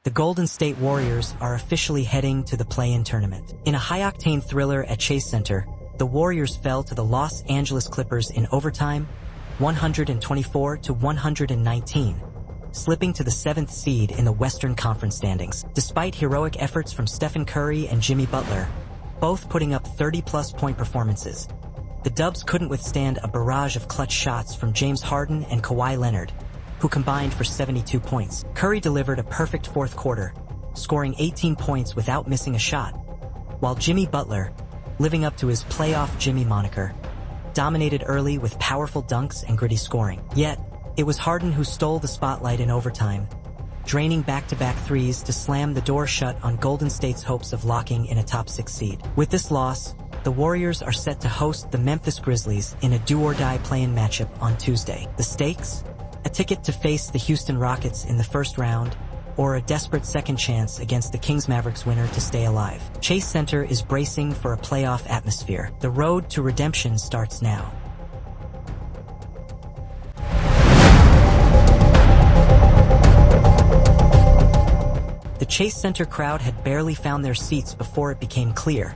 The Golden State Warriors are officially heading to the play-in tournament. In a high-octane thriller at Chase Center, the Warriors fell to the Los Angeles Clippers in overtime, 124-119, slipping to the 7th seed in the Western Conference standings. Despite heroic efforts from Steph Curry and Jimmy Butler, both putting up 30-plus point performances, the Dubs couldn't withstand a barrage of clutch shots from James Harden and Kawhi Leonard, who combined for 72 points. Curry delivered a perfect fourth quarter, scoring 18 points without missing a shot, while Jimmy Butler, living up to his playoff Jimmy moniker, dominated early with powerful dunks and gritty scoring. Yet, it was Harden who stole the spotlight in overtime, draining back-to-back threes to slam the door shut on Golden State's hopes of locking in a top 6 seed. With this loss, the Warriors are set to host the Memphis Grizzlies in a do-or-die play-in matchup on Tuesday. The stakes? A ticket to face the Houston Rockets in the first round, or a desperate second chance against the Kings Mavericks winner to stay alive. Chase Center is bracing for a playoff atmosphere. The road to redemption starts now. The Chase Center crowd had barely found their seats before it became clear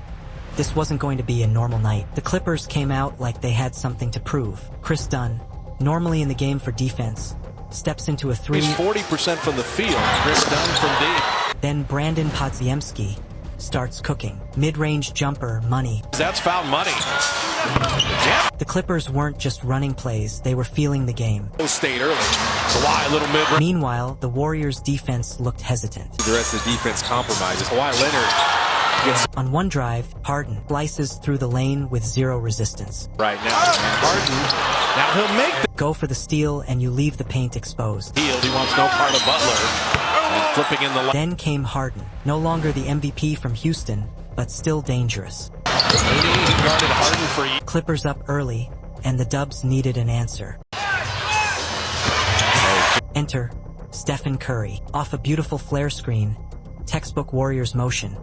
this wasn't going to be a normal night. The Clippers came out like they had something to prove. Chris Dunn, normally in the game for defense, steps into a three. He's 40% from the field. Chris Dunn from deep. Then Brandon Podziemski starts cooking. Mid-range jumper, money. That's foul money. The Clippers weren't just running plays, they were feeling the game. Stayed early. Kawhi, little mid. Meanwhile, the Warriors' defense looked hesitant. The rest of the defense compromises. Kawhi Leonard gets... On one drive, Harden slices through the lane with zero resistance. Right now, Harden. Now he'll make the... Go for the steal and you leave the paint exposed. Hield, he wants no part of Butler. And flipping in the... Then came Harden, no longer the MVP from Houston, but still dangerous. He guarded Harden for... Clippers up early, and the Dubs needed an answer. Enter Steph Curry. Off a beautiful flare screen, textbook Warriors motion.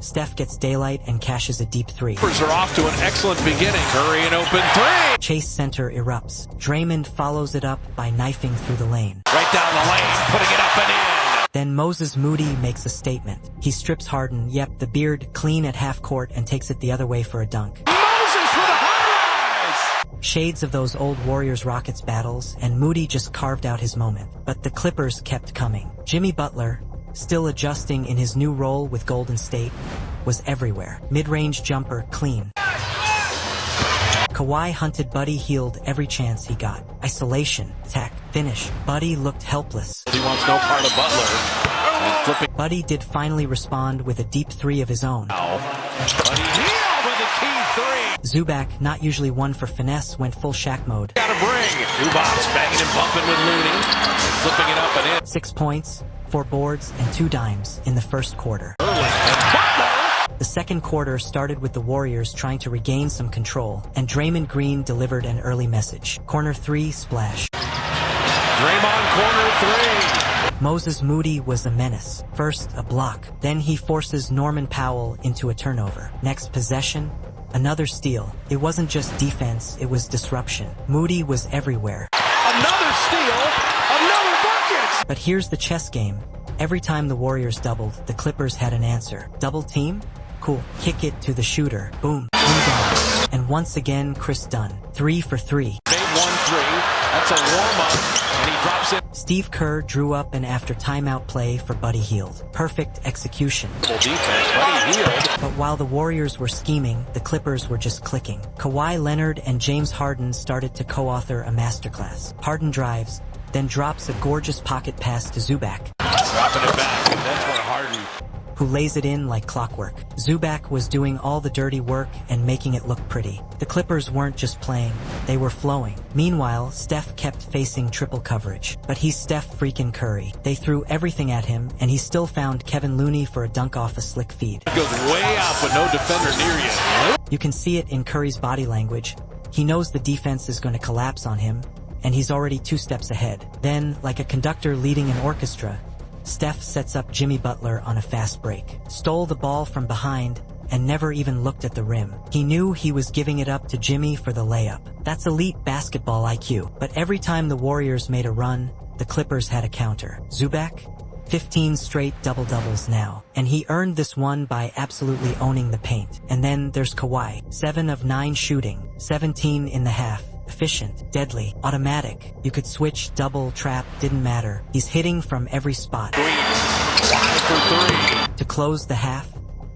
Steph gets daylight and cashes a deep three. Clippers are off to an excellent beginning. Curry an open three. Chase Center erupts. Draymond follows it up by knifing through the lane. Right down the lane, putting it up and in. Then Moses Moody makes a statement. He strips Harden, yep, the beard clean at half court, and takes it the other way for a dunk. Moses for the high rise! Shades of those old Warriors-Rockets battles, and Moody just carved out his moment. But the Clippers kept coming. Jimmy Butler, still adjusting in his new role with Golden State, was everywhere. Mid-range jumper, clean. Kawhi hunted Buddy Hield every chance he got. Isolation, tech, finish. Buddy looked helpless. He wants no part of Butler. And flipping. Buddy did finally respond with a deep three of his own. Buddy Hield with a key three. Zubac, not usually one for finesse, went full Shaq mode. Gotta bring. Zubac's banging and bumping with Looney. Flipping it up and in. 6 points, 4 boards, and 2 dimes in the first quarter. The second quarter started with the Warriors trying to regain some control, and Draymond Green delivered an early message. Corner 3, splash. Draymond corner 3. Moses Moody was a menace. First, a block. Then he forces Norman Powell into a turnover. Next possession, another steal. It wasn't just defense, it was disruption. Moody was everywhere. Another steal, another bucket! But here's the chess game. Every time the Warriors doubled, the Clippers had an answer. Double team? Cool. Kick it to the shooter. Boom. 3 down. And once again, Chris Dunn. 3 for 3. Made 1-3. That's a warm-up. And he drops it. Steve Kerr drew up an after-timeout play for Buddy Hield. Perfect execution. Defense, Buddy Hield. But while the Warriors were scheming, the Clippers were just clicking. Kawhi Leonard and James Harden started to co-author a masterclass. Harden drives, then drops a gorgeous pocket pass to Zubac. Dropping it back, and that's where Harden... who lays it in like clockwork. Zubac was doing all the dirty work and making it look pretty. The Clippers weren't just playing, they were flowing. Meanwhile, Steph kept facing triple coverage. But he's Steph freaking Curry. They threw everything at him, and he still found Kevin Looney for a dunk off a slick feed. It goes way out, but no defender near you. You can see it in Curry's body language. He knows the defense is going to collapse on him, and he's already 2 steps ahead. Then, like a conductor leading an orchestra, Steph sets up Jimmy Butler on a fast break, stole the ball from behind, and never even looked at the rim. He knew he was giving it up to Jimmy for the layup. That's elite basketball IQ. But every time the Warriors made a run, the Clippers had a counter. Zubac? 15 straight double-doubles now, and he earned this one by absolutely owning the paint. And then there's Kawhi, 7 of 9 shooting, 17 in the half. Efficient, deadly, automatic. You could switch, double, trap, didn't matter. He's hitting from every spot. Wide for 3. To close the half,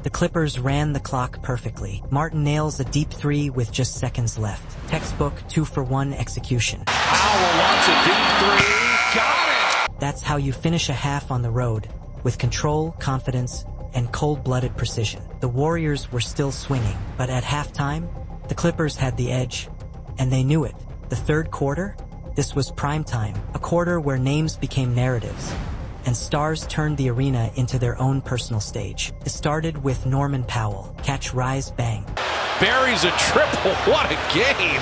the Clippers ran the clock perfectly. Martin nails a deep 3 with just seconds left. Textbook 2-for-1 execution. Powell wants a deep 3. Got it! That's how you finish a half on the road, with control, confidence, and cold-blooded precision. The Warriors were still swinging, but at halftime, the Clippers had the edge, and they knew it. The third quarter? This was prime time, a quarter where names became narratives, and stars turned the arena into their own personal stage. It started with Norman Powell. Catch, rise, bang. Buries a triple. What a game.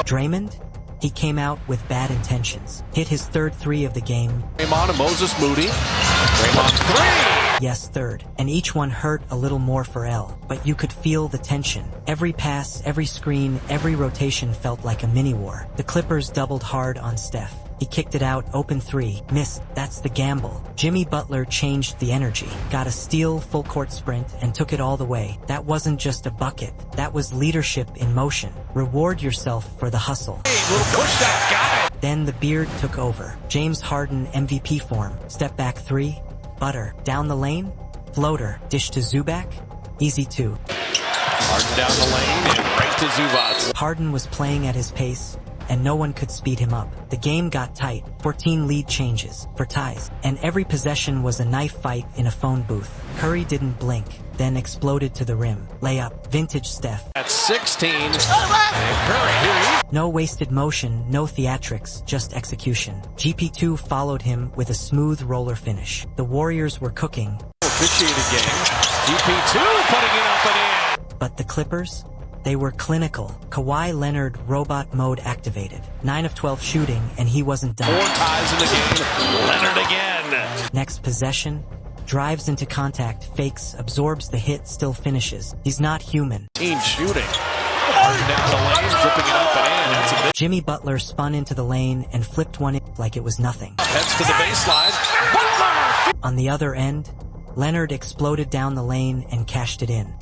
Draymond? He came out with bad intentions. Hit his third 3 of the game. Draymond and Moses Moody. Draymond 3. Yes, third. And each one hurt a little more for L. But you could feel the tension. Every pass, every screen, every rotation felt like a mini-war. The Clippers doubled hard on Steph. He kicked it out, open 3, missed. That's the gamble. Jimmy Butler changed the energy, got a steal, full court sprint, and took it all the way. That wasn't just a bucket. That was leadership in motion. Reward yourself for the hustle. Hey, little push shot, got it. Then the beard took over. James Harden MVP form. Step back 3, butter. Down the lane, floater. Dish to Zubac, easy 2. Harden down the lane and right to Zubac. Harden was playing at his pace, and no one could speed him up. The game got tight, 14 lead changes, for ties, and every possession was a knife fight in a phone booth. Curry didn't blink, then exploded to the rim. Layup, vintage Steph. At 16, and Curry here. No wasted motion, no theatrics, just execution. GP2 followed him with a smooth roller finish. The Warriors were cooking. Officiated game. GP2 putting it up and in. But the Clippers? They were clinical. Kawhi Leonard robot mode activated. 9 of 12 shooting, and he wasn't done. 4 ties in the game. Leonard again. Next possession, drives into contact, fakes, absorbs the hit, still finishes. He's not human. Team shooting. Harden down the lane, flipping it up and in. That's a big. Jimmy Butler spun into the lane and flipped one in like it was nothing. Heads to the baseline. Butler! On the other end, Leonard exploded down the lane and cashed it in.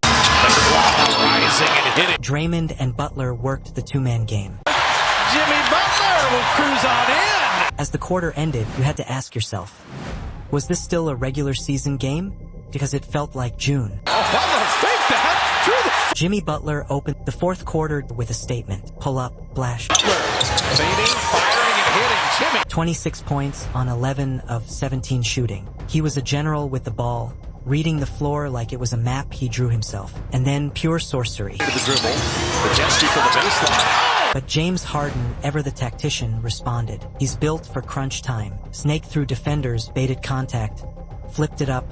Rising and hitting. Draymond and Butler worked the 2-man game. Jimmy Butler will cruise on in. As the quarter ended, you had to ask yourself, was this still a regular season game? Because it felt like June. Oh, Butler faked that. True. Jimmy Butler opened the fourth quarter with a statement. Pull up, flash. Butler fading, firing, and hitting. Jimmy. 26 points on 11 of 17 shooting. He was a general with the ball, reading the floor like it was a map he drew himself. And then pure sorcery. To the dribble. The gesture for the baseline. But James Harden, ever the tactician, responded. He's built for crunch time. Snaked through defenders, baited contact, flipped it up,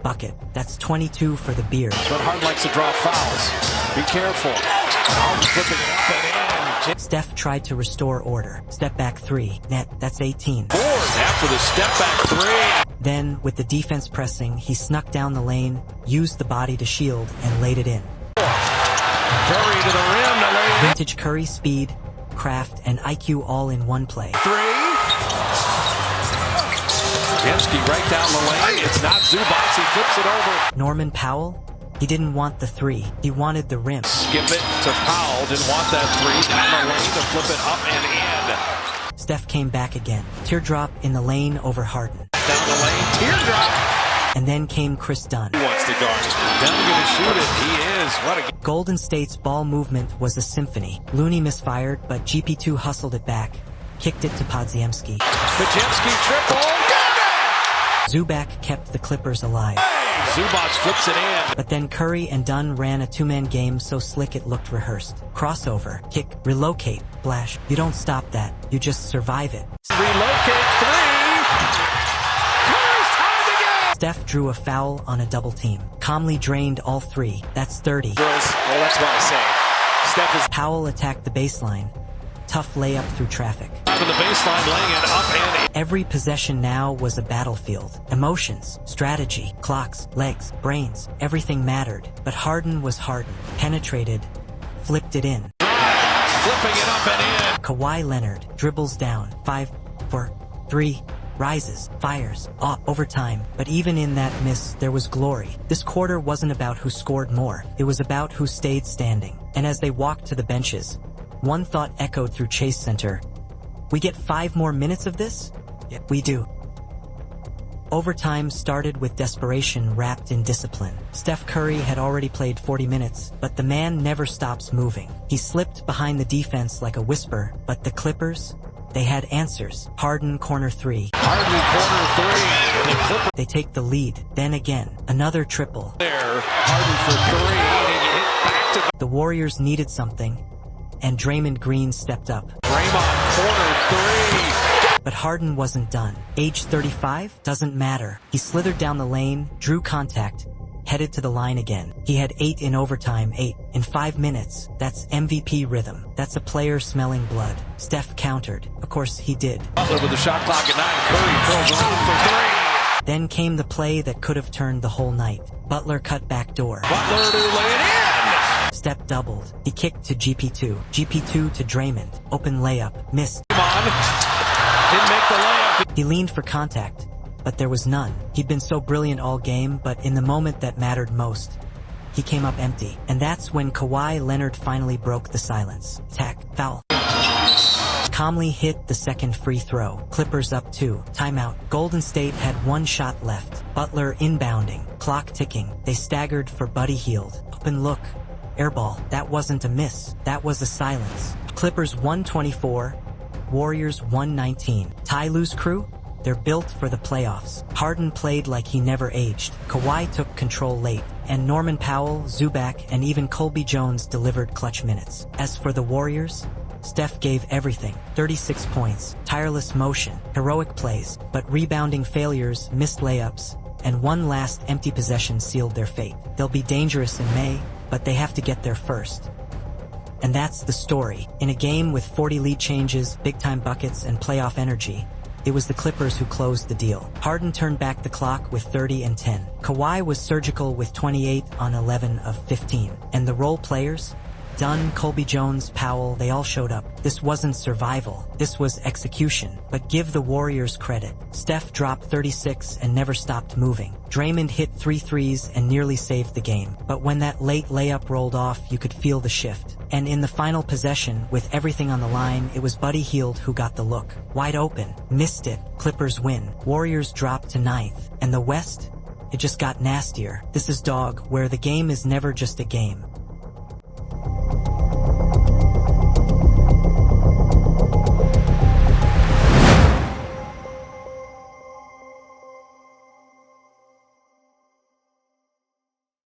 bucket. That's 22 for the beard. But Harden likes to draw fouls. Be careful. Harden flipping it up and in. Steph tried to restore order. Step back 3, net, that's 18. Board after the step back 3. Then, with the defense pressing, he snuck down the lane, used the body to shield, and laid it in. Curry to the rim to lay it. Vintage Curry speed, craft, and IQ all in one play. 3. Jemski right down the lane. It's not Zubac. He flips it over. Norman Powell? He didn't want the 3. He wanted the rim. Skip it to Powell. Didn't want that 3. Down the lane to flip it up and in. Steph came back again. Teardrop in the lane over Harden. Down the lane. Teardrop. And then came Chris Dunn. Who wants to guard it? Dunn gonna shoot it. He is. What a... Golden State's ball movement was a symphony. Looney misfired, but GP2 hustled it back. Kicked it to Podziemski. Podziemski triple. Got it! Zubac kept the Clippers alive. Zubac flips it in. But then Curry and Dunn ran a 2-man game so slick it looked rehearsed. Crossover, kick, relocate, flash. You don't stop that. You just survive it. Relocate 3. Curry's timed again. Steph drew a foul on a double team. Calmly drained all 3. That's 30. Well, that's what I say. Steph is Powell attacked the baseline. Tough layup through traffic. up in the baseline, laying it up and in. Every possession now was a battlefield. Emotions, strategy, clocks, legs, brains, everything mattered. But Harden was Harden. Penetrated, flipped it in. Flipping it up and in. Kawhi Leonard dribbles down. 5, 4, 3. rises, fires, overtime. But even in that miss, there was glory. This quarter wasn't about who scored more. It was about who stayed standing. And as they walked to the benches, one thought echoed through Chase Center. We get 5 more minutes of this? Yeah, we do. Overtime started with desperation wrapped in discipline. Steph Curry had already played 40 minutes, but the man never stops moving. He slipped behind the defense like a whisper, but the Clippers, they had answers. Harden corner 3. Harden corner 3. And the They take the lead. Then again, another triple. There, Harden for 3, and you hit back to The Warriors needed something, and Draymond Green stepped up. Draymond corner 3. But Harden wasn't done. Age 35? Doesn't matter. He slithered down the lane, drew contact, headed to the line again. He had 8 in overtime, 8 in 5 minutes. That's MVP rhythm. That's a player smelling blood. Steph countered. Of course he did. Butler with the shot clock at 9. Curry throws around for 3. Then came the play that could have turned the whole night. Butler cut back door. Butler to lay it in. Step doubled. He kicked to GP2. GP2 to Draymond. Open layup. Missed. Come on. Didn't make the layup. He leaned for contact, but there was none. He'd been so brilliant all game, but in the moment that mattered most, he came up empty. And that's when Kawhi Leonard finally broke the silence. Tack, foul. Calmly hit the second free throw. Clippers up 2. Timeout. Golden State had 1 shot left. Butler inbounding. Clock ticking. They staggered for Buddy Hield. Open look. Airball. That wasn't a miss. That was a silence. Clippers 124. Warriors 119. Ty Lue's crew? They're built for the playoffs. Harden played like he never aged. Kawhi took control late. And Norman Powell, Zubac, and even Colby Jones delivered clutch minutes. As for the Warriors, Steph gave everything. 36 points, tireless motion, heroic plays, but rebounding failures, missed layups, and one last empty possession sealed their fate. They'll be dangerous in May, but they have to get there first. And that's the story. In a game with 40 lead changes, big-time buckets, and playoff energy, it was the Clippers who closed the deal. Harden turned back the clock with 30 and 10. Kawhi was surgical with 28 on 11 of 15. And the role players? Dunn, Colby Jones, Powell, they all showed up. This wasn't survival. This was execution. But give the Warriors credit. Steph dropped 36 and never stopped moving. Draymond hit 3 threes and nearly saved the game. But when that late layup rolled off, you could feel the shift. And in the final possession, with everything on the line, it was Buddy Hield who got the look. Wide open. Missed it. Clippers win. Warriors dropped to 9th. And the West? It just got nastier. This is Dawg, where the game is never just a game.